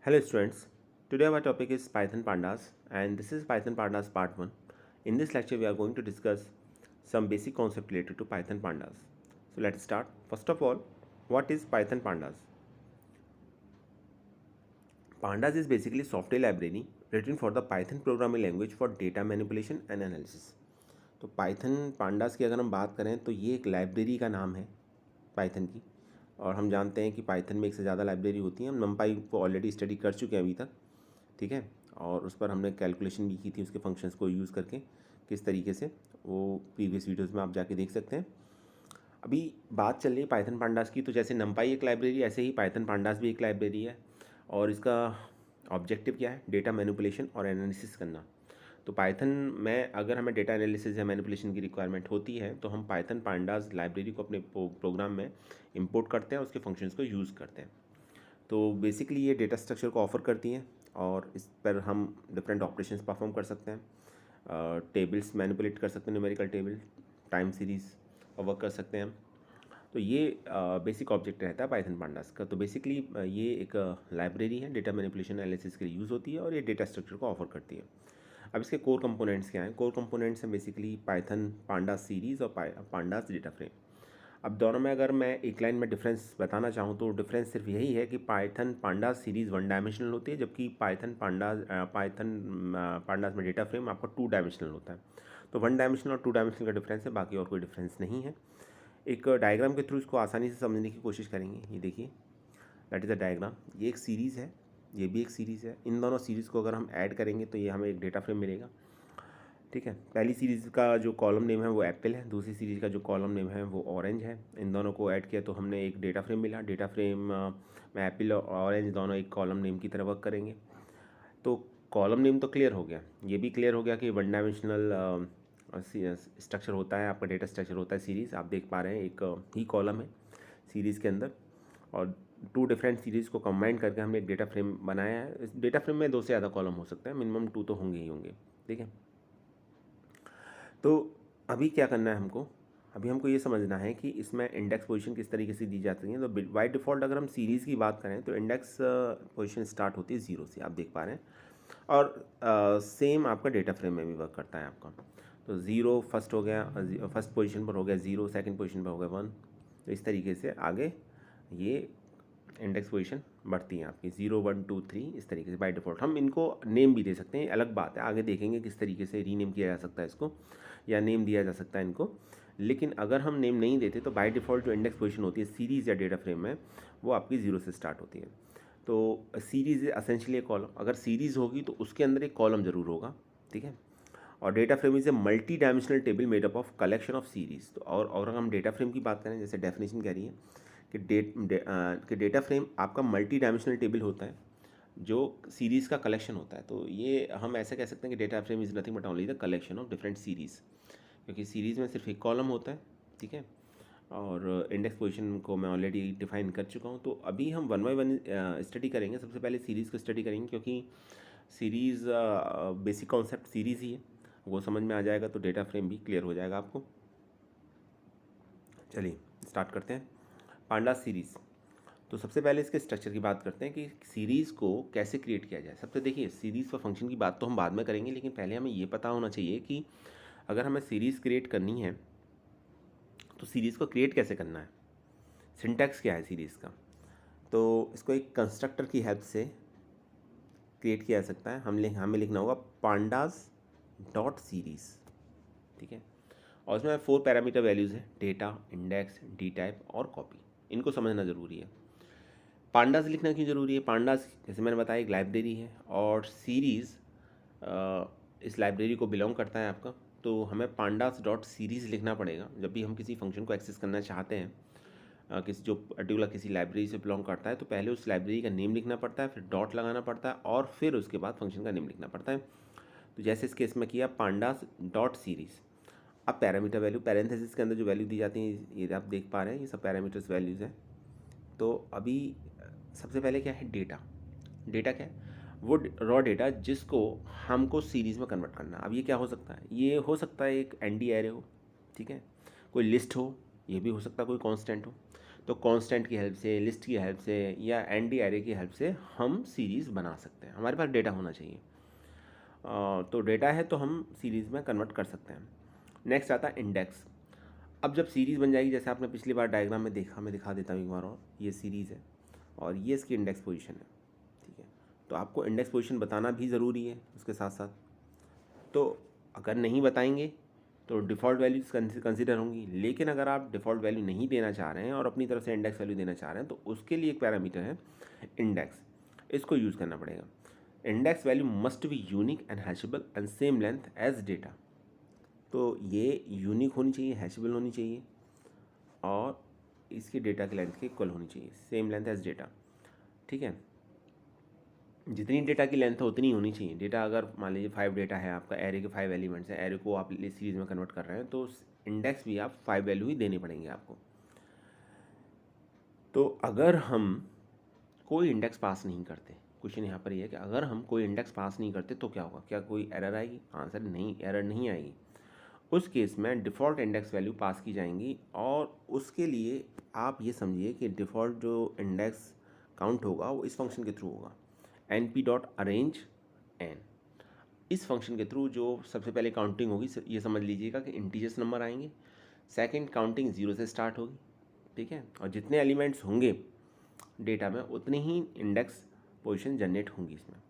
Hello students, today our topic is Python Pandas and this is Python Pandas part 1. In this lecture we are going to discuss some basic concept related to Python Pandas. So let's start. First of all, what is Python Pandas? Pandas is basically a software library written for the Python programming language for data manipulation and analysis. तो Python pandas की अगर हम बात करें तो ये एक library का नाम है पाइथन की। और हम जानते हैं कि पाइथन में एक से ज़्यादा लाइब्रेरी होती हैं। हम नमपाई को ऑलरेडी स्टडी कर चुके हैं अभी तक, ठीक है। और उस पर हमने कैलकुलेशन भी की थी उसके फंक्शंस को यूज़ करके किस तरीके से, वो प्रीवियस वीडियोस में आप जाके देख सकते हैं। अभी बात चल रही है पाइथन पांडास की, तो जैसे नमपाई एक लाइब्रेरी ऐसे ही पाइथन पांडास भी एक लाइब्रेरी है। और इसका ऑब्जेक्टिव क्या है? डेटा मैनिपुलेशन और एनालिसिस करना। तो पाइथन में अगर हमें डेटा एनालिसिस या मैनिपुलेशन की रिक्वायरमेंट होती है तो हम पाइथन पांडास लाइब्रेरी को अपने प्रोग्राम में इंपोर्ट करते हैं, उसके फंक्शंस को यूज़ करते हैं। तो बेसिकली ये डेटा स्ट्रक्चर को ऑफर करती हैं और इस पर हम डिफरेंट ऑपरेशंस परफॉर्म कर सकते हैं। टेबल्स मैनिपुलेट कर सकते हैं, न्यूमेरिकल टेबल, टाइम सीरीज़ और वर्क कर सकते हैं हम। तो ये बेसिक ऑब्जेक्ट रहता है पाइथन पांडास का। तो बेसिकली ये एक लाइब्रेरी है, डेटा मैनिपुलेशन एनालिसिस के लिए यूज़ होती है और ये डेटा स्ट्रक्चर को ऑफर करती है। अब इसके कोर कंपोनेंट्स क्या हैं? कोर कंपोनेंट्स हैं बेसिकली पाइथन पांडास सीरीज़ और पांडास डेटा फ्रेम। अब दोनों में अगर मैं एक लाइन में डिफरेंस बताना चाहूँ तो डिफरेंस सिर्फ यही है कि पाइथन पांडास सीरीज़ 1 डायमेंशनल होती है, जबकि पाइथन पांडास में डेटा फ्रेम आपका 2 डायमेंशनल होता है। तो 1 डायमेंशनल और 2 डायमेंशनल का डिफरेंस है, बाकी और कोई डिफरेंस नहीं है। एक डायग्राम के थ्रू इसको आसानी से समझने की कोशिश करेंगे। ये देखिए, दैट इज़ अ डायग्राम। ये एक सीरीज़ है, ये भी एक सीरीज़ है। इन दोनों सीरीज़ को अगर हम ऐड करेंगे तो ये हमें एक डेटा फ्रेम मिलेगा, ठीक है। पहली सीरीज़ का जो कॉलम नेम है वो एप्पल है, दूसरी सीरीज़ का जो कॉलम नेम है वो ऑरेंज है। इन दोनों को ऐड किया तो हमने एक डेटा फ्रेम मिला। डेटा फ्रेम में एप्पल और ऑरेंज दोनों एक कॉलम नेम की तरह वर्क करेंगे। तो कॉलम नेम तो क्लियर हो गया, ये भी क्लियर हो गया कि 1 डायमेंशनल स्ट्रक्चर होता है, आपका डेटा स्ट्रक्चर होता है सीरीज़। आप देख पा रहे हैं एक ही कॉलम है सीरीज़ के अंदर और 2 डिफरेंट सीरीज़ को कंबाइन करके हमने एक डेटा फ्रेम बनाया है। इस डेटा फ्रेम में 2 से ज़्यादा कॉलम हो सकते हैं, मिनिमम 2 तो होंगे ही होंगे, ठीक है। तो अभी क्या करना है हमको? अभी हमको ये समझना है कि इसमें इंडेक्स पोजीशन किस तरीके से दी जाती है। तो बाय डिफ़ॉल्ट अगर हम सीरीज़ की बात करें तो इंडेक्स पोजीशन स्टार्ट होती है 0 से, आप देख पा रहे हैं। और सेम आपका डेटा फ्रेम में भी वर्क करता है आपका। तो 0 फर्स्ट हो गया, फर्स्ट पोजीशन पर हो गया 0, सेकंड पोजीशन पर हो गया 1। तो इस तरीके से आगे ये इंडेक्स पोजीशन बढ़ती हैं आपकी 0 1 2 3 इस तरीके से बाय डिफ़ॉल्ट। हम इनको नेम भी दे सकते हैं, अलग बात है, आगे देखेंगे किस तरीके से रीनेम किया जा सकता है इसको या नेम दिया जा सकता है इनको। लेकिन अगर हम नेम नहीं देते तो बाय डिफ़ॉल्ट जो इंडेक्स पोजीशन होती है सीरीज़ या डेटा फ्रेम में वो आपकी 0 से स्टार्ट होती है। तो सीरीज़ असेंशियली एक कॉलम, अगर सीरीज़ होगी तो उसके अंदर एक कॉलम ज़रूर होगा, ठीक है। और data frame is a multi dimensional table made up of collection of series. तो और अगर हम डेटा फ्रेम की बात करें, जैसे डेफिनेशन कह रही है कि डेटा फ्रेम आपका मल्टी डायमेंशनल टेबल होता है जो सीरीज़ का कलेक्शन होता है। तो ये हम ऐसे कह सकते हैं कि data frame is nothing but only the collection of different series, क्योंकि सीरीज़ में सिर्फ एक कॉलम होता है, ठीक है। और इंडेक्स पोजीशन को मैं ऑलरेडी डिफाइन कर चुका हूँ। तो अभी हम 1 बाय 1 स्टडी करेंगे। सबसे पहले सीरीज़ को स्टडी करेंगे, क्योंकि सीरीज़ बेसिक कॉन्सेप्ट सीरीज़ ही है, वो समझ में आ जाएगा तो डेटा फ्रेम भी क्लियर हो जाएगा आपको। चलिए स्टार्ट करते हैं। Pandas series. तो सबसे पहले इसके स्ट्रक्चर की बात करते हैं कि सीरीज़ को कैसे क्रिएट किया जाए। सबसे देखिए, सीरीज़ और फंक्शन की बात तो हम बाद में करेंगे, लेकिन पहले हमें ये पता होना चाहिए कि अगर हमें सीरीज़ क्रिएट करनी है तो सीरीज़ को क्रिएट कैसे करना है, सिंटैक्स क्या है सीरीज़ का। तो इसको एक कंस्ट्रक्टर की हेल्प से क्रिएट किया जा सकता है। हमें लिखना होगा पांडास डॉट सीरीज़, ठीक है। और इसमें 4 पैरामीटर वैल्यूज़ है, डेटा, इंडेक्स, डी टाइप और कॉपी। इनको समझना ज़रूरी है। पांडास लिखना क्यों ज़रूरी है? पांडास जैसे मैंने बताया एक लाइब्रेरी है और सीरीज़ इस लाइब्रेरी को बिलोंग करता है आपका। तो हमें पांडास डॉट सीरीज़ लिखना पड़ेगा जब भी हम किसी फंक्शन को एक्सेस करना चाहते हैं। किसी जो पर्टिकुलर किसी लाइब्रेरी से बिलोंग करता है तो पहले उस लाइब्रेरी का नेम लिखना पड़ता है, फिर डॉट लगाना पड़ता है और फिर उसके बाद फंक्शन का नेम लिखना पड़ता है। तो जैसे इस केस में किया पांडास डॉट सीरीज़। अब पैरामीटर वैल्यू पैरेंथेसिस के अंदर जो वैल्यू दी जाती है ये आप देख पा रहे हैं, ये सब पैरामीटर्स वैल्यूज़ हैं। तो अभी सबसे पहले क्या है? डेटा। डेटा क्या है? वो रॉ डेटा जिसको हमको सीरीज़ में कन्वर्ट करना। अब ये क्या हो सकता है? ये हो सकता है एक एनडी एरे हो, ठीक है, कोई लिस्ट हो, ये भी हो सकता है कोई कांस्टेंट हो। तो कांस्टेंट की हेल्प से, लिस्ट की हेल्प से या एनडी एरे की हेल्प से हम सीरीज़ बना सकते हैं। हमारे पास डेटा होना चाहिए, तो डेटा है तो हम सीरीज़ में कन्वर्ट कर सकते हैं। नेक्स्ट आता है इंडेक्स। अब जब सीरीज़ बन जाएगी, जैसे आपने पिछली बार डायग्राम में देखा, मैं दिखा देता हूँ एक बार और, ये सीरीज़ है और ये इसकी इंडेक्स पोजीशन है, ठीक है। तो आपको इंडेक्स पोजीशन बताना भी ज़रूरी है उसके साथ साथ। तो अगर नहीं बताएंगे तो डिफ़ॉल्ट वैल्यूज कंसिडर होंगी, लेकिन अगर आप डिफ़ॉल्ट वैल्यू नहीं देना चाह रहे हैं और अपनी तरफ से इंडेक्स वैल्यू देना चाह रहे हैं, तो उसके लिए एक पैरामीटर है इंडेक्स, इसको यूज़ करना पड़ेगा। Index value must be unique and hashable and same length as data. तो ये यूनिक होनी चाहिए, हैशेबल होनी चाहिए और इसकी डेटा की लेंथ के इक्वल होनी चाहिए, सेम लेंथ एज डेटा, ठीक है। जितनी डेटा की लेंथ है उतनी होनी चाहिए। डेटा अगर मान लीजिए 5 डेटा है आपका, एरे के 5 एलिमेंट्स हैं, एरे को आप सीरीज़ में कन्वर्ट कर रहे हैं, तो इंडेक्स भी आप 5 वैल्यू ही देने पड़ेंगे आपको। तो अगर हम कोई इंडेक्स पास नहीं करते, क्वेश्चन यहाँ पर ये है कि अगर हम कोई इंडेक्स पास नहीं करते तो क्या होगा, क्या कोई एरर आएगी? आंसर नहीं, एरर नहीं आएगी। उस केस में डिफ़ॉल्ट इंडेक्स वैल्यू पास की जाएंगी और उसके लिए आप ये समझिए कि डिफ़ॉल्ट जो इंडेक्स काउंट होगा वो इस फंक्शन के थ्रू होगा, np.arrange n। इस फंक्शन के थ्रू जो सबसे पहले काउंटिंग होगी, ये समझ लीजिएगा कि इंटीजर्स नंबर आएंगे। सेकंड काउंटिंग 0 से स्टार्ट होगी, ठीक है, और जितने एलिमेंट्स होंगे डेटा में उतनी ही इंडेक्स पोजीशन जनरेट होंगी इसमें।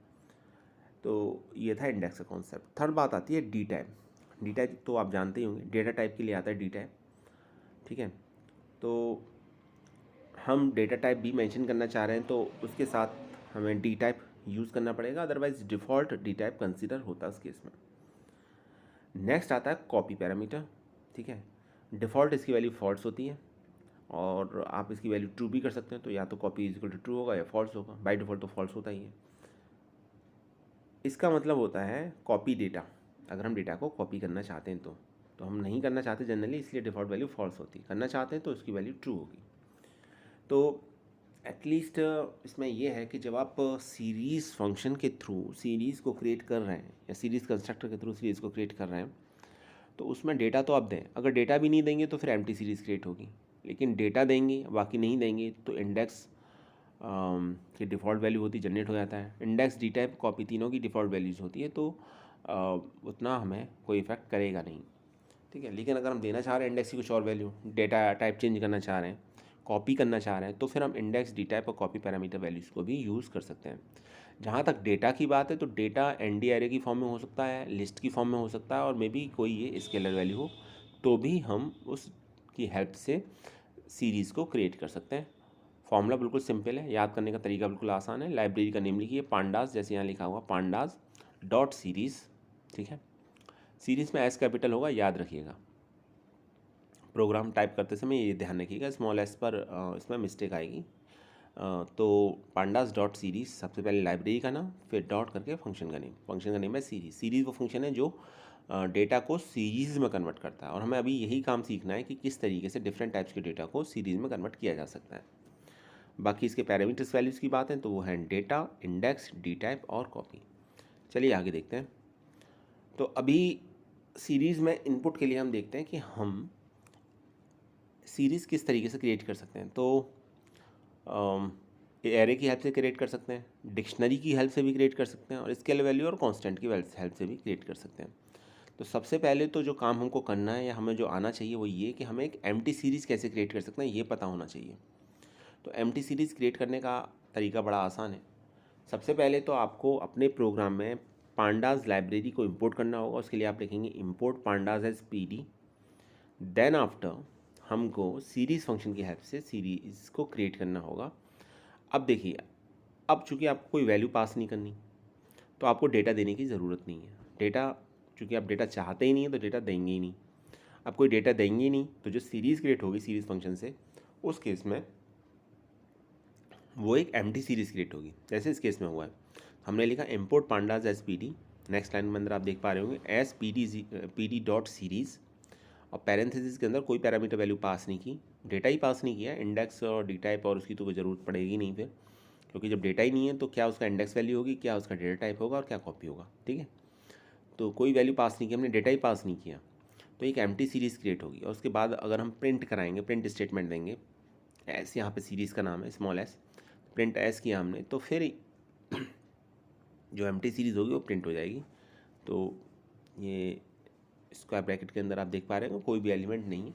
तो ये था इंडेक्स का कॉन्सेप्ट। थर्ड बात आती है डी टाइप। डी टाइप तो आप जानते ही होंगे, डेटा टाइप के लिए आता है डी टाइप, ठीक है। तो हम डेटा टाइप भी मेंशन करना चाह रहे हैं तो उसके साथ हमें डी टाइप यूज़ करना पड़ेगा, otherwise default D type consider होता है उस केस में। नेक्स्ट आता है कॉपी पैरामीटर, ठीक है। डिफ़ॉल्ट इसकी वैल्यू फॉल्स होती है और आप इसकी वैल्यू ट्रू भी कर सकते हैं, तो या तो copy is equal to true होगा या फॉल्स होगा। बाय डिफ़ॉल्ट तो फॉल्स होता ही है। इसका मतलब होता है कॉपी डेटा, अगर हम डेटा को कॉपी करना चाहते हैं तो हम नहीं करना चाहते जनरली, इसलिए डिफ़ॉल्ट वैल्यू फॉल्स होती है। करना चाहते हैं तो उसकी वैल्यू ट्रू होगी। तो एटलीस्ट इसमें यह है कि जब आप सीरीज़ फंक्शन के थ्रू सीरीज़ को क्रिएट कर रहे हैं या सीरीज़ कंस्ट्रक्टर के थ्रू सीरीज़ को क्रिएट कर रहे हैं, तो उसमें डेटा तो आप दें। अगर डेटा भी नहीं देंगे तो फिर एम्प्टी सीरीज़ क्रिएट होगी, लेकिन डेटा देंगे बाकी नहीं देंगे तो इंडेक्स की डिफ़ॉल्ट वैल्यू होती जनरेट हो जाता है। इंडेक्स, डी टाइप, कॉपी तीनों की डिफ़ॉल्ट वैल्यूज़ होती है, तो उतना हमें कोई इफेक्ट करेगा नहीं, ठीक है। लेकिन अगर हम देना चाह रहे हैं इंडेक्स की कुछ और वैल्यू, डेटा टाइप चेंज करना चाह रहे हैं, कॉपी करना चाह रहे हैं, तो फिर हम इंडेक्स, डी टाइप और कॉपी पैरामीटर वैल्यूज़ को भी यूज़ कर सकते हैं। जहाँ तक डेटा की बात है तो डेटा एनडी एरे की फॉर्म में हो सकता है, लिस्ट की फॉर्म में हो सकता है, और मे बी कोई ये स्केलर वैल्यू हो, तो भी हम उसकी हेल्प से सीरीज़ को क्रिएट कर सकते हैं। फॉर्मूला बिल्कुल सिंपल है, याद करने का तरीका बिल्कुल आसान है। लाइब्रेरी का नेम लिखिए पांडास, जैसे यहाँ लिखा हुआ पांडास डॉट सीरीज़, ठीक है। सीरीज़ में एस कैपिटल होगा, याद रखिएगा। प्रोग्राम टाइप करते समय ये ध्यान रखिएगा, स्मॉल एस पर इसमें मिस्टेक आएगी। तो पांडास डॉट सीरीज़, सबसे पहले लाइब्रेरी का नाम, फिर डॉट करके फंक्शन का नेम। फंक्शन का नेम है सीरीज़। सीरीज़ वो फंक्शन है जो डेटा को सीरीज़ में कन्वर्ट करता है, और हमें अभी यही काम सीखना है कि किस तरीके से डिफरेंट टाइप्स के डेटा को सीरीज़ में कन्वर्ट किया जा सकता है। बाकी इसके पैरामीटर्स वैल्यूज़ की बात है तो वो है डेटा, इंडेक्स, डी टाइप और कॉपी। चलिए आगे देखते हैं। तो अभी सीरीज़ में इनपुट के लिए हम देखते हैं कि हम सीरीज़ किस तरीके से क्रिएट कर सकते हैं। तो एरे की हेल्प से क्रिएट कर सकते हैं, डिक्शनरी की हेल्प से भी क्रिएट कर सकते हैं, और स्केल वैल्यू और कांस्टेंट की हेल्प से भी क्रिएट कर सकते हैं। तो सबसे पहले तो जो काम हमको करना है या हमें जो आना चाहिए वो ये कि हमें एक एम्प्टी सीरीज़ कैसे क्रिएट कर सकते हैं ये पता होना चाहिए। तो एम्प्टी सीरीज़ क्रिएट करने का तरीका बड़ा आसान है। सबसे पहले तो आपको अपने प्रोग्राम में पांडास लाइब्रेरी को इंपोर्ट करना होगा। उसके लिए आप लिखेंगे import pandas as PD. Then after हमको सीरीज़ फंक्शन की हेल्प से सीरीज़ को क्रिएट करना होगा। अब देखिए, अब चूँकि आपको कोई वैल्यू पास नहीं करनी तो आपको डेटा देने की ज़रूरत नहीं है। डेटा, चूँकि आप डेटा चाहते ही नहीं है तो डेटा देंगे ही नहीं। आप कोई डेटा देंगे ही नहीं तो जो सीरीज़ क्रिएट होगी सीरीज़ फंक्शन से, उस केस में वो एक एम्प्टी सीरीज़ क्रिएट होगी, जैसे इस केस में हुआ है। हमने लिखा import pandas S P D, next line में अंदर आप देख पा रहे होंगे S P D dot series, और पैरेंथेसिस के अंदर कोई पैरामीटर वैल्यू पास नहीं की, डेटा ही पास नहीं किया। इंडेक्स और डी टाइप और उसकी तो कोई ज़रूरत पड़ेगी नहीं फिर, क्योंकि जब डेटा ही नहीं है तो क्या उसका इंडेक्स वैल्यू होगी, क्या उसका डेटा टाइप होगा, और क्या कॉपी होगा, ठीक है। तो कोई वैल्यू पास नहीं की, हमने डेटा ही पास नहीं किया, तो एक एम्प्टी सीरीज़ क्रिएट होगी। और उसके बाद अगर हम प्रिंट कराएंगे, प्रिंट स्टेटमेंट देंगे, एस यहाँ पे सीरीज़ का नाम है, स्मॉल एस, प्रिंट एस किया हमने, तो फिर जो एम्प्टी सीरीज़ होगी वो प्रिंट हो जाएगी। तो ये स्क्वायर ब्रैकेट के अंदर आप देख पा रहे हो कोई भी एलिमेंट नहीं है,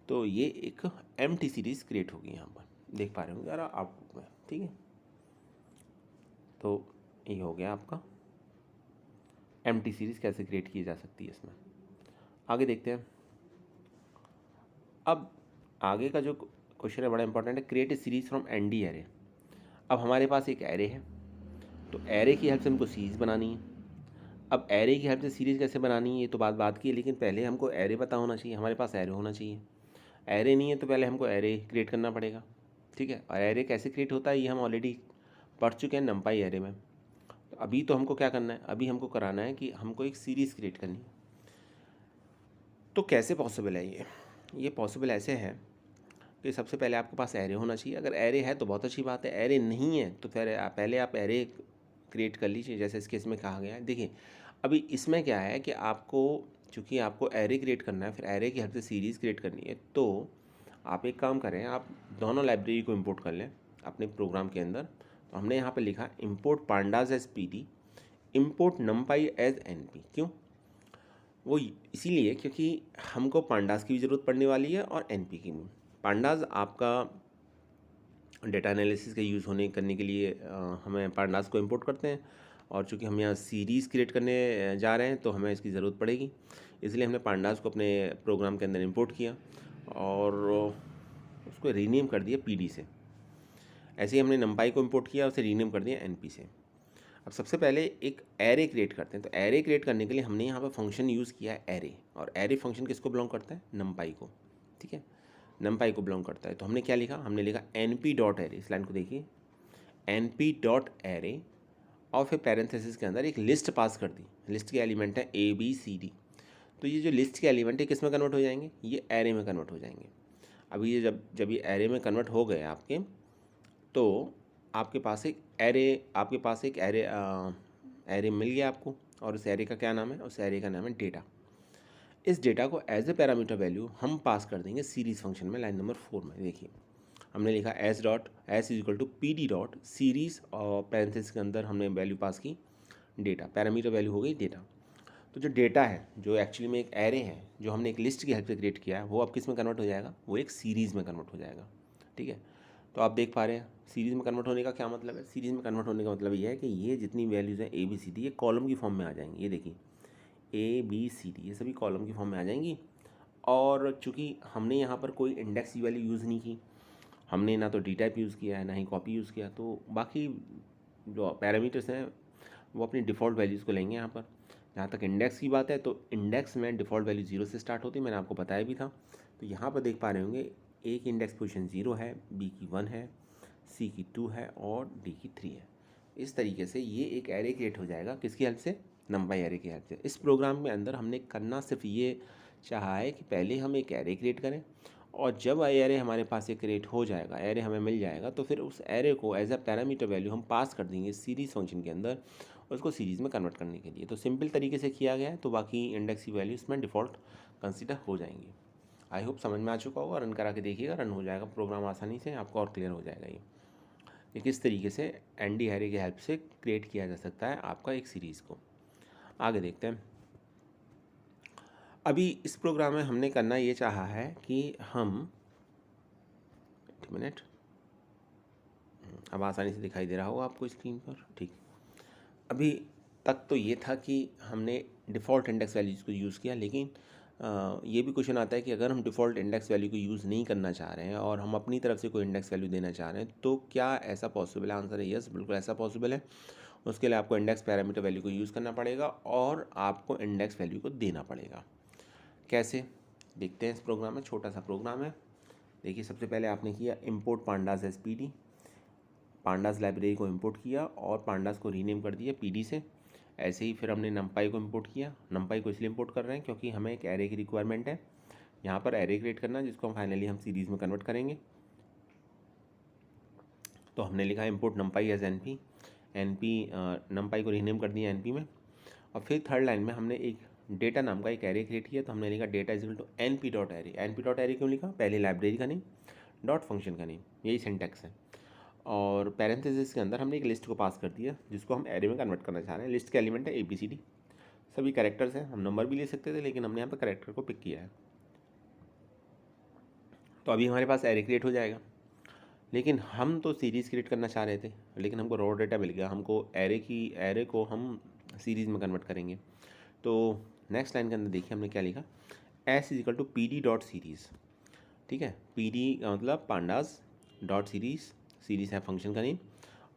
तो ये एक एम्प्टी सीरीज़ क्रिएट होगी यहाँ पर, देख पा रहे हो यार आउटपुट में, ठीक है। तो ये हो गया आपका एम्प्टी सीरीज़ कैसे क्रिएट की जा सकती है इसमें। आगे देखते हैं। अब आगे का जो क्वेश्चन है बड़ा इंपॉर्टेंट है, create a series from ND array. अब हमारे पास एक एरे है, तो एरे की हेल्प से हमको सीरीज़ बनानी है। अब एरे की हेल्प से सीरीज़ कैसे बनानी है ये तो बात की है, लेकिन पहले हमको एरे पता होना चाहिए, हमारे पास एरे होना चाहिए। एरे नहीं है तो पहले हमको एरे क्रिएट करना पड़ेगा, ठीक है। और एरे कैसे क्रिएट होता है ये हम ऑलरेडी पढ़ चुके हैं नंपाई एरे में। तो अभी तो हमको क्या करना है, अभी हमको कराना है कि हमको एक सीरीज़ क्रिएट करनी है। तो कैसे पॉसिबल है ये पॉसिबल ऐसे है कि सबसे पहले आपके पास एरे होना चाहिए। अगर एरे है तो बहुत अच्छी बात है, एरे नहीं है तो फिर पहले आप एरे क्रिएट कर लीजिए, जैसे इस केस में कहा गया है। देखिए अभी इसमें क्या है कि आपको, चूँकि आपको एरे क्रिएट करना है, फिर एरे की हेल्प से सीरीज़ क्रिएट करनी है, तो आप एक काम करें, आप दोनों लाइब्रेरी को इंपोर्ट कर लें अपने प्रोग्राम के अंदर। तो हमने यहाँ पर लिखा import pandas as PD, import NumPy as NP। क्यों? वो इसीलिए क्योंकि हमको पांडास की भी ज़रूरत पड़ने वाली है और NP की भी। पांडास आपका डेटा एनालिसिस के यूज़ होने करने के लिए हमें पांडास को इंपोर्ट करते हैं, और चूंकि हम यहाँ सीरीज़ क्रिएट करने जा रहे हैं तो हमें इसकी ज़रूरत पड़ेगी, इसलिए हमने पांडास को अपने प्रोग्राम के अंदर इंपोर्ट किया और उसको रीनेम कर दिया PD से। ऐसे ही हमने नंपाई को इंपोर्ट किया, उसे रीनेम कर दिया NP से। अब सबसे पहले एक एरे क्रिएट करते हैं। तो एरे क्रिएट करने के लिए हमने यहाँ पर फंक्शन यूज़ किया है एरे, और एरे फंक्शन किसको बिलोंग करता है, नंपाई को, ठीक है, नंपाई को बिलोंग करता है। तो हमने क्या लिखा, हमने लिखा NP डॉट एरे, इस लाइन को देखिए, NP डॉट एरे और फिर पैरेंथेसिस के अंदर एक लिस्ट पास कर दी। लिस्ट के एलिमेंट है ABCD। तो ये जो लिस्ट के एलिमेंट है किस में कन्वर्ट हो जाएंगे, ये एरे में कन्वर्ट हो जाएंगे। अभी ये जब ये एरे में कन्वर्ट हो गए आपके, तो आपके पास एक एरे मिल गया आपको, और उस एरे का क्या नाम है, उस एरे का नाम है डेटा। इस डेटा को एज ए पैरामीटर वैल्यू हम पास कर देंगे सीरीज़ फंक्शन में, लाइन नंबर 4 में। देखिए हमने लिखा S is equal to PD dot series, और पैरेंथेसिस के अंदर हमने वैल्यू पास की डेटा, पैरामीटर वैल्यू हो गई डेटा। तो जो डेटा है, जो एक्चुअली में एक एरे है, जो हमने एक लिस्ट की हेल्प से क्रिएट किया है, वो अब किस में कन्वर्ट हो जाएगा, वो एक सीरीज़ में कन्वर्ट हो जाएगा, ठीक है। तो आप देख पा रहे हैं सीरीज़ में कन्वर्ट होने का क्या मतलब है। सीरीज़ में कन्वर्ट होने का मतलब ये है कि ये जितनी वैल्यूज़ हैं ABCD, ये कॉलम की फॉर्म में आ जाएंगी। ये देखिए ABCD ये सभी कॉलम की फॉर्म में आ जाएंगी। और चूँकि हमने यहाँ पर कोई इंडेक्स की वैल्यू यूज़ नहीं की, हमने ना तो D टाइप यूज़ किया है ना ही कॉपी यूज़ किया, तो बाकी जो पैरामीटर्स हैं वो अपनी डिफ़ॉल्ट वैल्यूज़ को लेंगे यहाँ पर। जहाँ तक इंडेक्स की बात है तो इंडेक्स में डिफ़ॉल्ट वैल्यू 0 से स्टार्ट होती है, मैंने आपको बताया भी था। तो यहाँ पर देख पा रहे होंगे A की इंडेक्स पोजीशन 0 है, B की 1 है, C की 2 है और D की 3 है। इस तरीके से ये एक एरे क्रिएट हो जाएगा, किसकी हेल्प से, नंपाई एरे की हेल्प से। इस प्रोग्राम में अंदर हमने करना सिर्फ ये चाहा है कि पहले हम एक एरे क्रिएट करें, और जब एरे हमारे पास एक क्रिएट हो जाएगा, एरे हमें मिल जाएगा, तो फिर उस एरे को एज अ पैरामीटर वैल्यू हम पास कर देंगे सीरीज़ फंक्शन के अंदर, उसको सीरीज़ में कन्वर्ट करने के लिए। तो सिंपल तरीके से किया गया है, तो बाकी इंडेक्स की वैल्यू इसमें डिफ़ॉल्ट कंसिडर हो जाएंगी। आई होप समझ में आ चुका होगा। रन करा के देखिएगा, रन हो जाएगा प्रोग्राम आसानी से, आपको और क्लियर हो जाएगा ये किस तरीके से ND एरे की हेल्प से क्रिएट किया जा सकता है आपका एक सीरीज़ को। आगे देखते हैं। अभी इस प्रोग्राम में हमने करना ये चाहा है कि हम, एक मिनट, अब आसानी से दिखाई दे रहा होगा आपको स्क्रीन पर, ठीक। अभी तक तो ये था कि हमने डिफ़ॉल्ट इंडेक्स वैल्यूज़ को यूज़ किया, लेकिन ये भी क्वेश्चन आता है कि अगर हम डिफ़ॉल्ट इंडेक्स वैल्यू को यूज़ नहीं करना चाह रहे हैं और हम अपनी तरफ से कोई इंडेक्स वैल्यू देना चाह रहे हैं, तो क्या ऐसा पॉसिबल है। आंसर है यस, बिल्कुल ऐसा पॉसिबल है। उसके लिए आपको इंडेक्स पैरामीटर वैल्यू को यूज़ करना पड़ेगा और आपको इंडेक्स वैल्यू को देना पड़ेगा। कैसे देखते हैं। इस प्रोग्राम में छोटा सा प्रोग्राम है। देखिए सबसे पहले आपने किया import pandas as PD, pandas library को इंपोर्ट किया और पांडास को रीनेम कर दिया PD से। ऐसे ही फिर हमने नंपाई को इंपोर्ट किया। नंपाई को इसलिए इंपोर्ट कर रहे हैं क्योंकि हमें एक एरे की रिक्वायरमेंट है यहाँ पर एरे क्रिएट करना, जिसको हम फाइनली हम सीरीज़ में कन्वर्ट करेंगे। तो हमने लिखा import NumPy as NP, NumPy को रीनेम कर दिया NP में। और फिर थर्ड लाइन में हमने एक डेटा नाम का एक एरे क्रिएट किया। तो हमने लिखा data is equal to NP dot array. NP dot array क्यों लिखा, पहले लाइब्रेरी का नेम, डॉट फंक्शन का नेम, यही सिंटैक्स है। और पैरेंथेसिस के अंदर हमने एक लिस्ट को पास कर दिया जिसको हम एरे में कन्वर्ट करना चाह रहे हैं। लिस्ट के एलिमेंट है ABCD, सभी कैरेक्टर्स हैं। हम नंबर भी ले सकते थे लेकिन हमने यहाँ पर कैरेक्टर को पिक किया है। तो अभी हमारे पास एरे क्रिएट हो जाएगा, लेकिन हम तो सीरीज़ क्रिएट करना चाह रहे थे, लेकिन हमको रॉ डेटा मिल गया। हमको एरे को हम सीरीज़ में कन्वर्ट करेंगे। तो नेक्स्ट लाइन के अंदर देखिए हमने क्या लिखा, S is equal to PD dot series. ठीक है, PD का मतलब पांडास डॉट सीरीज़, सीरीज़ है फंक्शन का नेम।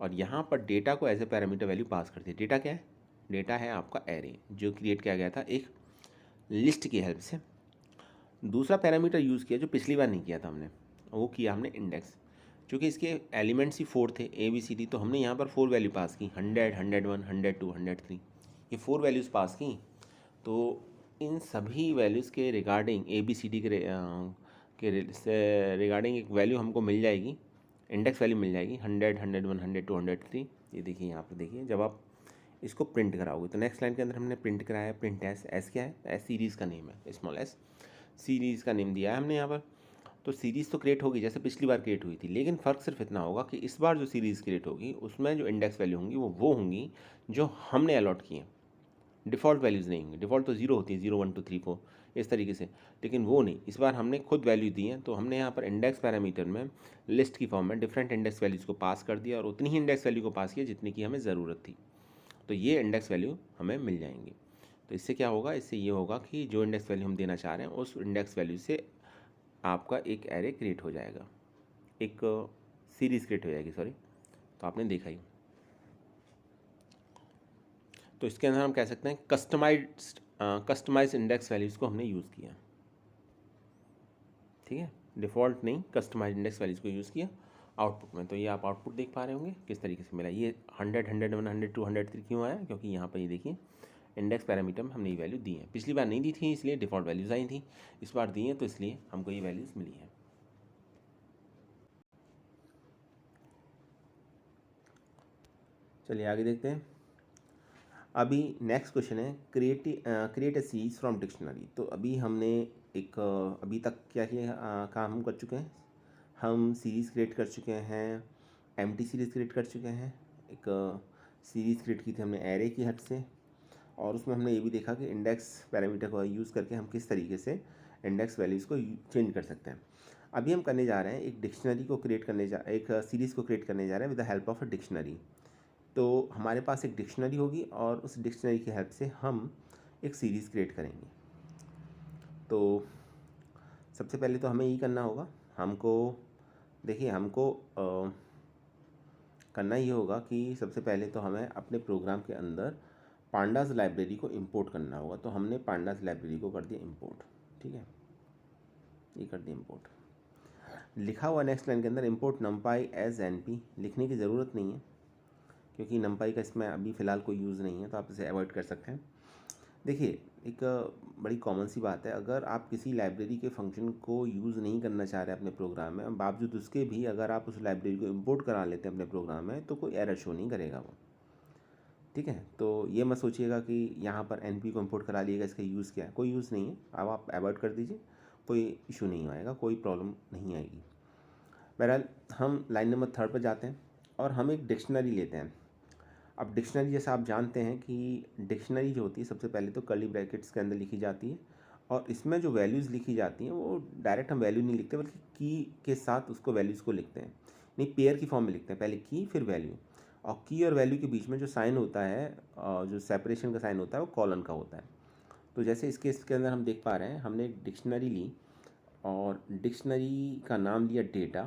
और यहाँ पर डेटा को as a parameter value pass करती है। डेटा क्या है? डेटा है आपका एरे जो क्रिएट किया गया था एक लिस्ट की हेल्प से। दूसरा पैरामीटर यूज़ किया जो पिछली बार नहीं किया था हमने, वो किया हमने इंडेक्स। चूँकि इसके एलिमेंट्स ही 4 थे ABCD, तो हमने यहाँ पर 4 वैल्यू पास की, 100, 101, 102, 103, ये 4 वैल्यूज़ पास की। तो इन सभी वैल्यूज़ के रिगार्डिंग ABCD के रिगार्डिंग एक वैल्यू हमको मिल जाएगी, इंडेक्स वैल्यू मिल जाएगी 100, 101, 102, 103। ये देखिए यहाँ पर देखिए, जब आप इसको प्रिंट कराओगे तो नेक्स्ट लाइन के अंदर हमने प्रिंट कराया प्रिंट एस क्या है? एस सीरीज़ का नेम है, स्मॉल एस सीरीज़ का नेम दिया है हमने यहाँ पर। तो सीरीज़ तो क्रिएट होगी जैसे पिछली बार क्रिएट हुई थी, लेकिन फ़र्क सिर्फ इतना होगा कि इस बार जो सीरीज़ क्रिएट होगी उसमें जो इंडेक्स वैल्यू होंगी वो होंगी जो हमने अलॉट की हैं। डिफ़ॉल्ट वैल्यूज़ नहीं होंगी। डिफ़ॉल्ट तो 0 होती है, 0 1 2 3 4 इस तरीके से, लेकिन वो नहीं, इस बार हमने खुद वैल्यू दी है। तो हमने यहाँ पर इंडेक्स पैरामीटर में लिस्ट की फॉर्म में डिफरेंट इंडेक्स वैल्यूज़ को पास कर दिया और उतनी ही इंडेक्स वैल्यू को पास किया जितनी की हमें ज़रूरत थी। तो ये इंडेक्स वैल्यू हमें मिल जाएंगी। तो इससे क्या होगा? इससे ये होगा कि जो इंडेक्स वैल्यू हम देना चाह रहे हैं उस इंडेक्स वैल्यू से आपका एक एरे क्रिएट हो जाएगा, एक सीरीज़ क्रिएट हो जाएगी, सॉरी। तो आपने देखा ही। तो इसके अंदर हम कह सकते हैं कस्टमाइज्ड इंडेक्स वैल्यूज़ को हमने यूज़ किया। ठीक है, डिफ़ॉल्ट नहीं, कस्टमाइज्ड इंडेक्स वैल्यूज़ को यूज़ किया आउटपुट में। तो ये आप आउटपुट देख पा रहे होंगे किस तरीके से मिला। ये 100, 101, 102, 103 क्यों आया? क्योंकि यहाँ पर ये देखिए इंडेक्स पैरामीटर में हमने ये वैल्यू दी है। पिछली बार नहीं दी थी इसलिए डिफ़ॉल्ट वैल्यूज़ आई थी, इस बार दी हैं तो इसलिए हमको ये वैल्यूज़ मिली हैं। चलिए आगे देखते हैं। अभी नेक्स्ट क्वेश्चन है create a series from dictionary. तो अभी हमने एक अभी तक क्या किया काम हम कर चुके हैं। हम सीरीज़ क्रिएट कर चुके हैं, एम्प्टी सीरीज़ क्रिएट कर चुके हैं, एक सीरीज़ क्रिएट की थी हमने एरे की हेल्प से, और उसमें हमने ये भी देखा कि इंडेक्स पैरामीटर को यूज़ करके हम किस तरीके से इंडेक्स वैल्यूज़ को चेंज कर सकते हैं। अभी हम करने जा रहे हैं एक डिक्शनरी को क्रिएट करने एक सीरीज़ को क्रिएट करने जा रहे हैं with the help of a dictionary. तो हमारे पास एक डिक्शनरी होगी और उस डिक्शनरी की हेल्प से हम एक सीरीज़ क्रिएट करेंगे। तो सबसे पहले तो हमें यही करना होगा, हमको देखिए हमको करना ये होगा कि सबसे पहले तो हमें अपने प्रोग्राम के अंदर पांडास लाइब्रेरी को इंपोर्ट करना होगा। तो हमने पांडास लाइब्रेरी को कर दिया इंपोर्ट। ठीक है, ये कर दिया इंपोर्ट। लिखा हुआ नेक्स्ट लाइन के अंदर इंपोर्ट नमपाई एज NP, लिखने की ज़रूरत नहीं है क्योंकि नमपाई का इसमें अभी फ़िलहाल कोई यूज़ नहीं है, तो आप इसे अवॉइड कर सकते हैं। देखिए एक बड़ी कॉमन सी बात है, अगर आप किसी लाइब्रेरी के फंक्शन को यूज़ नहीं करना चाह रहे अपने प्रोग्राम में, बावजूद उसके भी अगर आप उस लाइब्रेरी को इंपोर्ट करा लेते हैं अपने प्रोग्राम में, तो कोई एरर शो नहीं करेगा वो। ठीक है, तो ये मत सोचिएगा कि यहाँ पर NP को इंपोर्ट करा लिएगा, इसका यूज़ क्या है, कोई यूज़ नहीं है। अब आप अवॉइड कर दीजिए, कोई इशू नहीं आएगा, कोई प्रॉब्लम नहीं आएगी। बहरहाल हम लाइन नंबर 3 पर जाते हैं और हम एक डिक्शनरी लेते हैं। अब डिक्शनरी जैसा आप जानते हैं कि डिक्शनरी जो होती है सबसे पहले तो कर्ली ब्रैकेट्स के अंदर लिखी जाती है, और इसमें जो वैल्यूज़ लिखी जाती हैं वो डायरेक्ट हम वैल्यू नहीं लिखते बल्कि की के साथ उसको वैल्यूज़ को लिखते हैं, नहीं पेयर की फॉर्म में लिखते हैं, पहले की फिर वैल्यू। और की और वैल्यू के बीच में जो साइन होता है, जो सेपरेशन का साइन होता है वो कॉलन का होता है। तो जैसे इस केस के अंदर हम देख पा रहे हैं, हमने एक डिक्शनरी ली और डिक्शनरी का नाम दिया डेटा,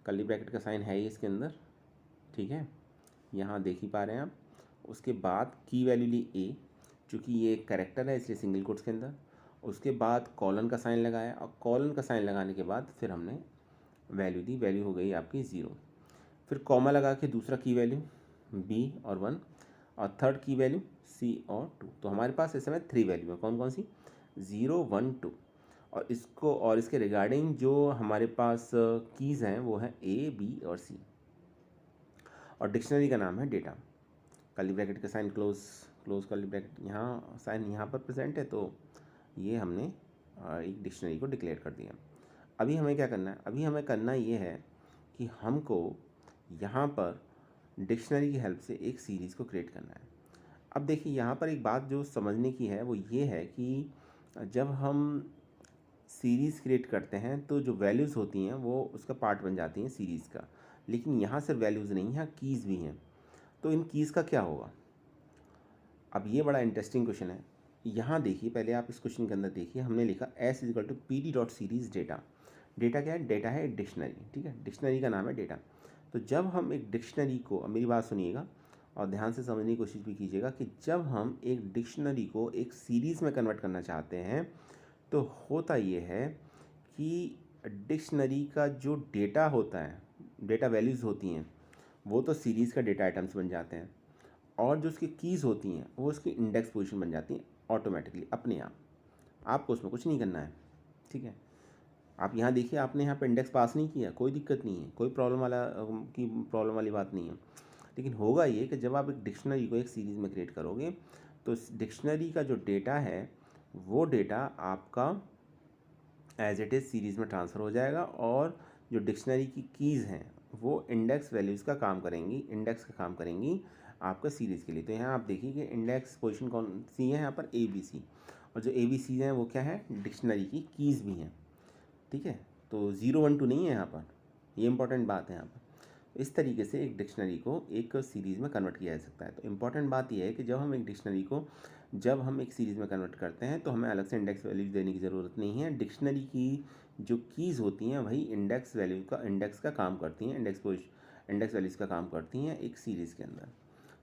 कर्ली ब्रैकेट का साइन है ही इसके अंदर। ठीक है, यहाँ देख ही पा रहे हैं आप। उसके बाद की वैल्यू ली A, चूँकि ये एक कैरेक्टर है इसलिए सिंगल कोट्स के अंदर। उसके बाद कॉलन का साइन लगाया और कॉलन का साइन लगाने के बाद फिर हमने वैल्यू दी, वैल्यू हो गई आपकी 0। फिर कॉमा लगा के दूसरा की वैल्यू B और 1, और थर्ड की वैल्यू C और 2। तो हमारे पास इस समय 3 वैल्यू है, कौन कौन सी? 0 1 2। और इसको और इसके रिगार्डिंग जो हमारे पास कीज़ हैं वो हैं A B और C, और डिक्शनरी का नाम है डेटा। कर्ली ब्रैकेट का साइन क्लोज कर्ली ब्रैकेट, यहाँ साइन यहाँ पर प्रेजेंट है, तो ये हमने एक डिक्शनरी को डिक्लेयर कर दिया। अभी हमें क्या करना है, अभी हमें करना ये है कि हमको यहाँ पर डिक्शनरी की हेल्प से एक सीरीज़ को क्रिएट करना है। अब देखिए यहाँ पर एक बात जो समझने की है वो ये है कि जब हम सीरीज़ क्रिएट करते हैं तो जो वैल्यूज़ होती हैं वो उसका पार्ट बन जाती हैं सीरीज़ का, लेकिन यहाँ सिर्फ वैल्यूज़ नहीं, यहाँ कीज़ भी हैं। तो इन कीज़ का क्या होगा? अब ये बड़ा इंटरेस्टिंग क्वेश्चन है। यहाँ देखिए, पहले आप इस क्वेश्चन के अंदर देखिए, हमने लिखा S is equal to P D dot series data. Data क्या है? डेटा है एक डिक्शनरी, ठीक है, डिक्शनरी का नाम है डेटा। तो जब हम एक डिक्शनरी को, अब मेरी बात सुनिएगा और ध्यान से समझने की कोशिश भी कीजिएगा, कि जब हम एक डिक्शनरी को एक सीरीज़ में कन्वर्ट करना चाहते हैं तो होता ये है कि डिक्शनरी का जो डेटा होता है, डेटा वैल्यूज़ होती हैं, वो तो सीरीज़ का डेटा आइटम्स बन जाते हैं, और जो उसकी कीज़ होती हैं वो उसकी इंडेक्स पोजीशन बन जाती हैं ऑटोमेटिकली अपने आप। आपको उसमें कुछ नहीं करना है, ठीक है। आप यहाँ देखिए, आपने यहाँ पर इंडेक्स पास नहीं किया, कोई दिक्कत नहीं है, कोई प्रॉब्लम वाली बात नहीं है। लेकिन होगा ये कि जब आप एक डिक्शनरी को एक सीरीज़ में क्रिएट करोगे तो इस डिक्शनरी का जो डेटा है वो डेटा आपका एज इट इज़ सीरीज़ में ट्रांसफ़र हो जाएगा, और जो डिक्शनरी की कीज़ हैं वो इंडेक्स वैल्यूज़ का काम करेंगी, इंडेक्स का काम करेंगी आपका सीरीज़ के लिए। तो यहाँ आप देखिए कि इंडेक्स पोजीशन कौन सी है यहाँ पर, ए बी सी, और जो ए बी सी हैं वो क्या है? डिक्शनरी की कीज़ भी हैं, ठीक है। तो 0 1 2 नहीं है यहाँ पर, ये इंपॉर्टेंट बात है यहाँ पर। इस तरीके से एक डिक्शनरी को एक सीरीज़ में कन्वर्ट किया जा सकता है। तो इम्पॉर्टेंट बात यह है कि जब हम एक डिक्शनरी को, जब हम एक सीरीज़ में कन्वर्ट करते हैं तो हमें अलग से इंडेक्स वैल्यूज़ देने की ज़रूरत नहीं है। डिक्शनरी की जो कीज़ होती हैं वही इंडेक्स का काम करती हैं, इंडेक्स वैल्यूज़ का काम करती हैं एक सीरीज़ के अंदर।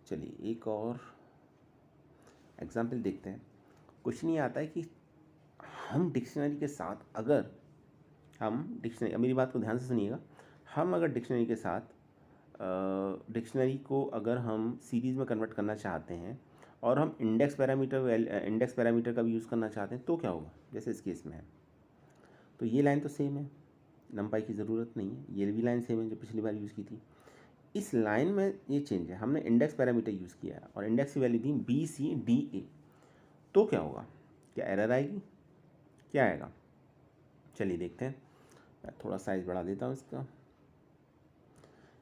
चलिए एक और एग्जाम्पल देखते हैं। क्वेश्चन ये आता है कि हम डिक्शनरी के साथ अगर मेरी बात को ध्यान से सुनिएगा, हम अगर डिक्शनरी के साथ डिक्शनरी को अगर हम सीरीज़ में कन्वर्ट करना चाहते हैं और हम इंडेक्स पैरामीटर का भी यूज़ करना चाहते हैं तो क्या होगा? जैसे इस केस में है, तो ये लाइन तो सेम है, नंपाई की ज़रूरत नहीं है, ये भी लाइन सेम है जो पिछली बार यूज़ की थी। इस लाइन में ये चेंज है, हमने इंडेक्स पैरामीटर यूज़ किया है और इंडेक्स की वैल्यू थी BCDA। तो क्या होगा? क्या एरर आएगी? क्या आएगा? चलिए देखते हैं। मैं थोड़ा साइज़ बढ़ा देता हूँ इसका।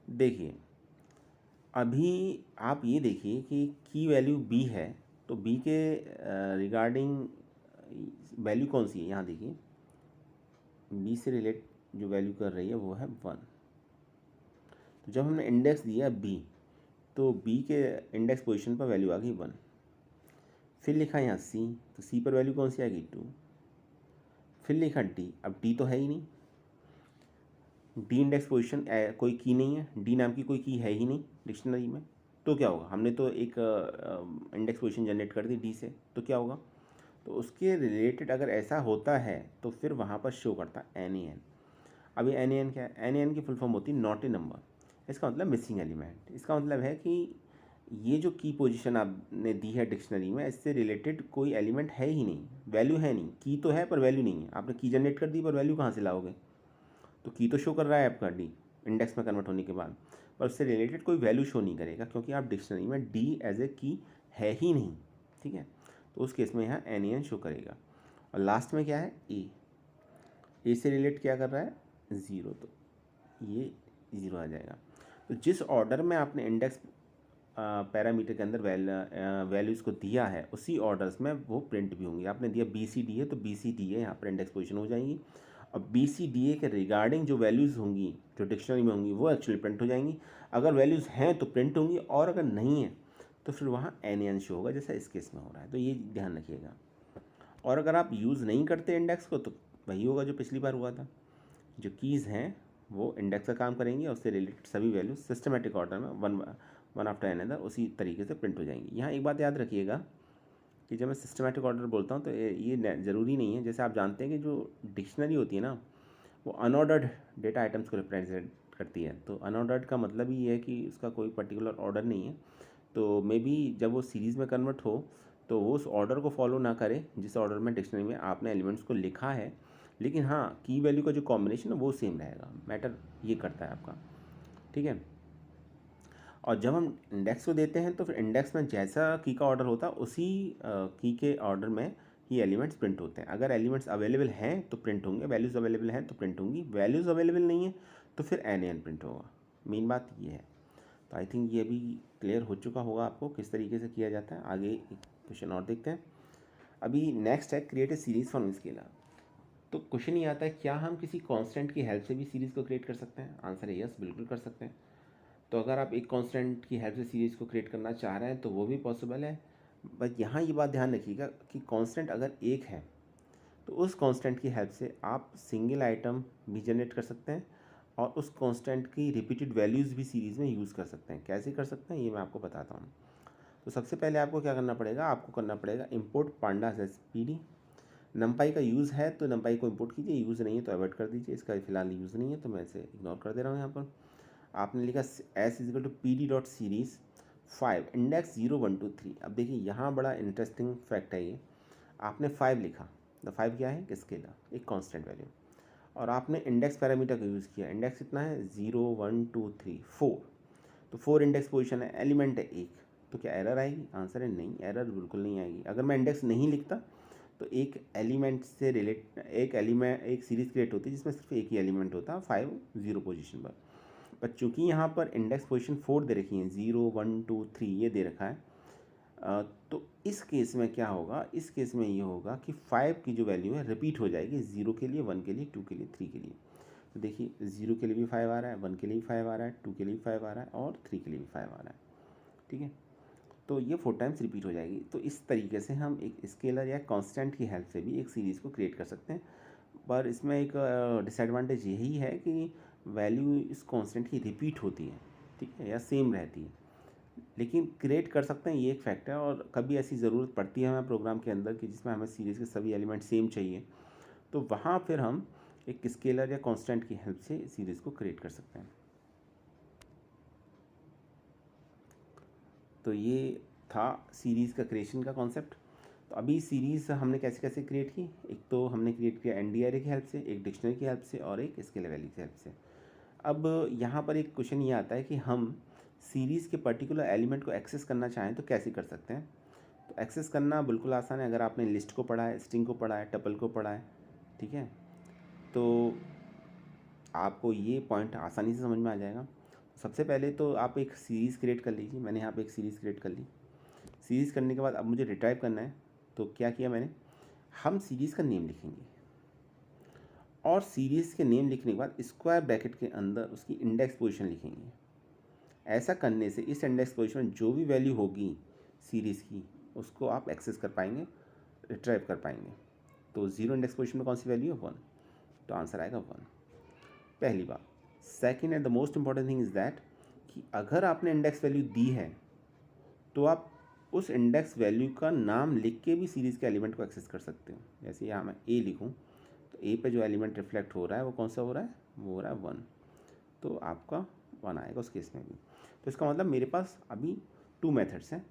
देखिए, अभी आप ये देखिए कि की वैल्यू B है, तो B के रिगार्डिंग वैल्यू कौन सी है? यहाँ देखिए, B से रिलेट जो वैल्यू कर रही है वो है 1। तो जब हमने इंडेक्स दिया B, तो B के इंडेक्स पोजीशन पर वैल्यू आ गई 1। फिर लिखा यहाँ C, तो C पर वैल्यू कौन सी आ गई? 2। फिर लिखा D, अब D तो है ही नहीं, डी इंडेक्स पोजीशन कोई की नहीं है, डी नाम की कोई की है ही नहीं डिक्शनरी में। तो क्या होगा? हमने तो एक इंडेक्स पोजीशन जनरेट कर दी डी से, तो क्या होगा? तो उसके रिलेटेड अगर ऐसा होता है तो फिर वहाँ पर शो करता है NaN। अभी NaN क्या है? NaN की फुल फॉर्म होती है नॉट ए नंबर, इसका मतलब मिसिंग एलिमेंट। इसका मतलब है कि ये जो की पोजीशन आपने दी है डिक्शनरी में, इससे रिलेटेड कोई एलिमेंट है ही नहीं, वैल्यू है नहीं। की तो है पर वैल्यू नहीं है, आपने की जनरेट कर दी पर वैल्यू कहाँ से लाओगे? तो की तो शो कर रहा है आपका डी इंडेक्स में कन्वर्ट होने के बाद, पर उससे रिलेटेड कोई वैल्यू शो नहीं करेगा क्योंकि आप डिक्शनरी में डी एज ए की है ही नहीं, ठीक है। तो उस केस में यहाँ NaN शो करेगा। और लास्ट में क्या है? ए से रिलेट क्या कर रहा है? 0, तो ये 0 आ जाएगा। तो जिस ऑर्डर में आपने इंडेक्स पैरामीटर के अंदर वैल्यूज़ को दिया है उसी ऑर्डर्स में वो प्रिंट भी होंगी। आपने दिया BCD है तो BCD है यहाँ पर इंडेक्स पोजीशन हो जाएंगी, और BCDA के रिगार्डिंग जो वैल्यूज़ होंगी जो डिक्शनरी में होंगी वो एक्चुअली प्रिंट हो जाएंगी। अगर वैल्यूज़ हैं तो प्रिंट होंगी, और अगर नहीं है तो फिर वहाँ NaN शो होगा, जैसा इस केस में हो रहा है। तो ये ध्यान रखिएगा। और अगर आप यूज़ नहीं करते इंडेक्स को तो वही होगा जो पिछली बार हुआ था, जो कीज़ हैं वो इंडेक्स का काम करेंगी और उससे रिलेटेड सभी वैल्यूज सिस्टमेटिक ऑर्डर में वन आफ्टर अनदर उसी तरीके से प्रिंट हो जाएंगी। यहाँ एक बात याद रखिएगा कि जब मैं सिस्टमेटिक ऑर्डर बोलता हूँ तो ये ज़रूरी नहीं है। जैसे आप जानते हैं कि जो डिक्शनरी होती है ना वो अनऑर्डर्ड डेटा आइटम्स को रिप्रेजेंट करती है। तो अनऑर्डर्ड का मतलब ही है कि उसका कोई पर्टिकुलर ऑर्डर नहीं है। तो मे बी जब वो सीरीज़ में कन्वर्ट हो तो वो उस ऑर्डर को फॉलो ना करे जिस ऑर्डर में डिक्शनरी में आपने एलिमेंट्स को लिखा है, लेकिन हाँ की वैल्यू का जो कॉम्बिनेशन है वो सेम रहेगा। मैटर ये करता है आपका, ठीक है। और जब हम इंडेक्स को देते हैं तो फिर इंडेक्स में जैसा की का ऑर्डर होता है उसी की के ऑर्डर में ही एलिमेंट्स प्रिंट होते हैं। अगर एलिमेंट्स अवेलेबल हैं तो प्रिंट होंगे, वैल्यूज़ अवेलेबल हैं तो प्रिंट होंगी, वैल्यूज़ अवेलेबल नहीं है तो फिर एन प्रिंट होगा। मेन बात ये है। तो आई थिंक ये भी क्लियर हो चुका होगा आपको किस तरीके से किया जाता है। आगे एक क्वेश्चन और देखते हैं। अभी नेक्स्ट है create A series from scalar. तो क्वेश्चन ये आता है, क्या हम किसी कांस्टेंट की हेल्प से भी सीरीज़ को क्रिएट कर सकते हैं? आंसर है यस, बिल्कुल कर सकते हैं। तो अगर आप एक कांस्टेंट की हेल्प से सीरीज़ को क्रिएट करना चाह रहे हैं तो वो भी पॉसिबल है। बट यहाँ ये बात ध्यान रखिएगा कि कांस्टेंट अगर एक है तो उस कांस्टेंट की हेल्प से आप सिंगल आइटम भी जनरेट कर सकते हैं और उस कांस्टेंट की रिपीटेड वैल्यूज़ भी सीरीज़ में यूज़ कर सकते हैं। कैसे कर सकते हैं ये मैं आपको बताता हूँ। तो सबसे पहले आपको क्या करना पड़ेगा, आपको करना पड़ेगा import pandas S P D. नंपाई का यूज़ है तो नंपाई को इंपोर्ट कीजिए, यूज़ नहीं है तो अवॉइड कर दीजिए। इसका फिलहाल यूज़ नहीं है तो मैं इसे इग्नोर कर दे रहा हूँ। यहाँ पर आपने लिखा S is equal to P D dot series 5 index 0 1 2 3। अब देखिए यहाँ बड़ा इंटरेस्टिंग फैक्ट है ये। आपने 5 लिखा, द 5 क्या है, स्केलर, एक कांस्टेंट वैल्यू, और आपने इंडेक्स पैरामीटर का यूज़ किया। इंडेक्स कितना है, 0 1 2 3 4। तो 4 इंडेक्स पोजीशन है, एलिमेंट है एक, तो क्या एरर आएगी? आंसर है नहीं, एरर बिल्कुल नहीं आएगी। अगर मैं इंडेक्स नहीं लिखता तो एक एलिमेंट से रिलेट एक सीरीज़ क्रिएट होती है जिसमें सिर्फ एक ही एलिमेंट होता है 5 0 पोजीशन पर चूंकि यहाँ पर इंडेक्स पोजीशन 4 दे रखी है, 0 1 2 3 ये दे रखा है, तो इस केस में क्या होगा, इस केस में ये होगा कि 5 की जो वैल्यू है रिपीट हो जाएगी 0 के लिए, 1 के लिए, 2 के लिए, 3 के लिए। तो देखिए 0 के लिए भी 5 आ रहा है, 1 के लिए भी 5 आ रहा है, 2 के लिए भी 5 आ रहा है और 3 के लिए भी 5 आ रहा है। ठीक है, तो ये 4 टाइम्स रिपीट हो जाएगी। तो इस तरीके से हम एक स्केलर या कांस्टेंट की हेल्प से भी एक सीरीज़ को क्रिएट कर सकते हैं। पर इसमें एक डिसएडवांटेज यही है कि वैल्यू इस कांस्टेंट की रिपीट होती है, ठीक है, या सेम रहती है। लेकिन क्रिएट कर सकते हैं, ये एक फैक्ट है। और कभी ऐसी ज़रूरत पड़ती है हमें प्रोग्राम के अंदर कि जिसमें हमें सीरीज़ के सभी एलिमेंट सेम चाहिए, तो वहाँ फिर हम एक स्केलर या कांस्टेंट की हेल्प से सीरीज़ को क्रिएट कर सकते हैं। तो ये था सीरीज़ का क्रिएशन का कॉन्सेप्ट। तो अभी सीरीज़ हमने कैसे कैसे क्रिएट की, एक तो हमने क्रिएट किया एनडीआरए की हेल्प से, एक डिक्शनरी की हेल्प से और एक स्केलर वैल्यू की हेल्प से। अब यहाँ पर एक क्वेश्चन ये आता है कि हम सीरीज़ के पर्टिकुलर एलिमेंट को एक्सेस करना चाहें तो कैसे कर सकते हैं। तो एक्सेस करना बिल्कुल आसान है। अगर आपने लिस्ट को पढ़ा है, स्ट्रिंग को पढ़ा है, टपल को पढ़ा है, ठीक है, तो आपको ये पॉइंट आसानी से समझ में आ जाएगा। सबसे पहले तो आप एक सीरीज़ क्रिएट कर लीजिए। मैंने यहाँ पे एक सीरीज़ क्रिएट कर ली। सीरीज़ करने के बाद अब मुझे रिट्राइव करना है, तो क्या किया मैंने, हम सीरीज़ का नेम लिखेंगे और सीरीज़ के नेम लिखने के बाद स्क्वायर ब्रैकेट के अंदर उसकी इंडेक्स पोजीशन लिखेंगे। ऐसा करने से इस इंडेक्स पोजीशन में जो भी वैल्यू होगी सीरीज़ की उसको आप एक्सेस कर पाएंगे, रिट्राइव कर पाएंगे। तो 0 इंडेक्स पोजीशन में कौन सी वैल्यू है, 1, तो आंसर आएगा 1, पहली बात। Second and the most important thing is that कि अगर आपने इंडेक्स वैल्यू दी है तो आप उस इंडेक्स वैल्यू का नाम लिख के भी सीरीज़ के एलिमेंट को एक्सेस कर सकते हो। जैसे यहाँ मैं ए लिखूँ तो ए पे जो एलिमेंट रिफ्लेक्ट हो रहा है वो कौन सा हो रहा है, वो हो रहा है 1, तो आपका 1 आएगा उस केस में भी। तो इसका मतलब मेरे पास अभी 2 मेथड्स हैं।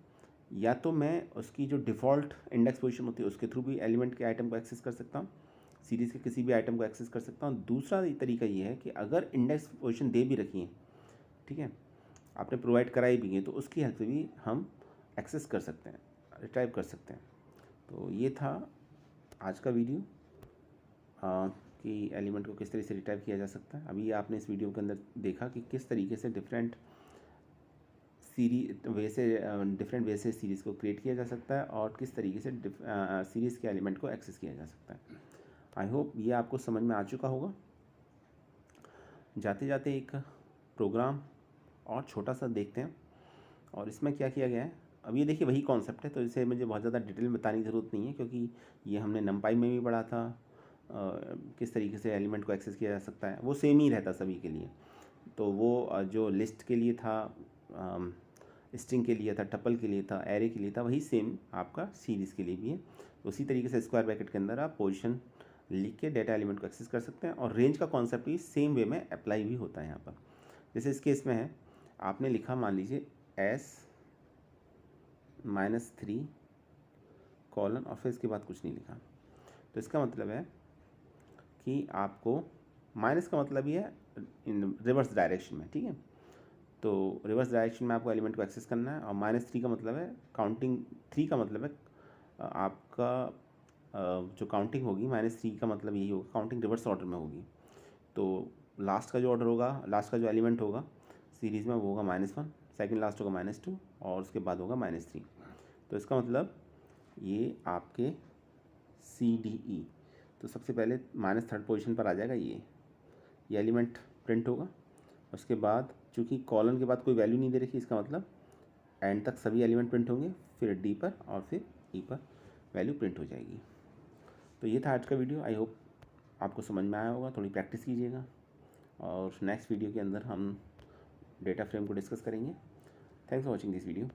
या तो मैं उसकी जो डिफ़ॉल्ट इंडेक्स पोजीशन होती है उसके थ्रू भी एलिमेंट के आइटम को एक्सेस कर सकता हूँ, सीरीज़ के किसी भी आइटम को एक्सेस कर सकता हूँ। दूसरा तरीका ये है कि अगर इंडेक्स पोजीशन दे भी रखी है, ठीक है, आपने प्रोवाइड कराई भी है, तो उसकी हेल्प से भी हम एक्सेस कर सकते हैं, रिट्राइव कर सकते हैं। तो ये था आज का वीडियो कि एलिमेंट को किस तरीके से रिट्राइव किया जा सकता है। अभी आपने इस वीडियो के अंदर देखा कि किस तरीके से डिफरेंट वे से सीरीज़ को क्रिएट किया जा सकता है और किस तरीके से सीरीज़ के एलिमेंट को एक्सेस किया जा सकता है। आई होप ये आपको समझ में आ चुका होगा। जाते जाते एक प्रोग्राम और छोटा सा देखते हैं और इसमें क्या किया गया है। अब ये देखिए वही कॉन्सेप्ट है, तो इसे मुझे बहुत ज़्यादा डिटेल में बताने की ज़रूरत नहीं है क्योंकि ये हमने नंपाई में भी पढ़ा था। किस तरीके से एलिमेंट को एक्सेस किया जा सकता है वो सेम ही रहता सभी के लिए। तो वो जो लिस्ट के लिए था, स्ट्रिंग के लिए था, टपल के लिए था, एरे के लिए था, वही सेम आपका सीरीज़ के लिए भी है। उसी तरीके से स्क्वायर ब्रैकेट के अंदर आप पोजीशन लिख के डेटा एलिमेंट को एक्सेस कर सकते हैं और रेंज का कॉन्सेप्ट भी सेम वे में अप्लाई भी होता है यहाँ पर। जैसे इस केस में है, आपने लिखा मान लीजिए S-3 कॉलन और फिर इसके बाद कुछ नहीं लिखा, तो इसका मतलब है कि आपको माइनस का मतलब ही है इन रिवर्स डायरेक्शन में, ठीक है। तो रिवर्स डायरेक्शन में आपको एलिमेंट को एक्सेस करना है और -3 का मतलब है काउंटिंग, 3 का मतलब है आपका जो काउंटिंग होगी -3 का मतलब यही होगा, काउंटिंग रिवर्स ऑर्डर में होगी। तो लास्ट का जो ऑर्डर होगा, लास्ट का जो एलिमेंट होगा सीरीज़ में वो होगा -1, सेकंड लास्ट होगा -2 और उसके बाद होगा -3। तो इसका मतलब ये आपके CDE, तो सबसे पहले -3rd पोजीशन पर आ जाएगा ये एलिमेंट प्रिंट होगा। उसके बाद चूँकि कॉलन के बाद कोई वैल्यू नहीं दे रखी, इसका मतलब एंड तक सभी एलिमेंट प्रिंट होंगे, फिर D पर और फिर E पर वैल्यू प्रिंट हो जाएगी। तो ये था आज का वीडियो। आई होप आपको समझ में आया होगा। थोड़ी प्रैक्टिस कीजिएगा और नेक्स्ट वीडियो के अंदर हम डेटा फ्रेम को डिस्कस करेंगे। Thanks for watching this video.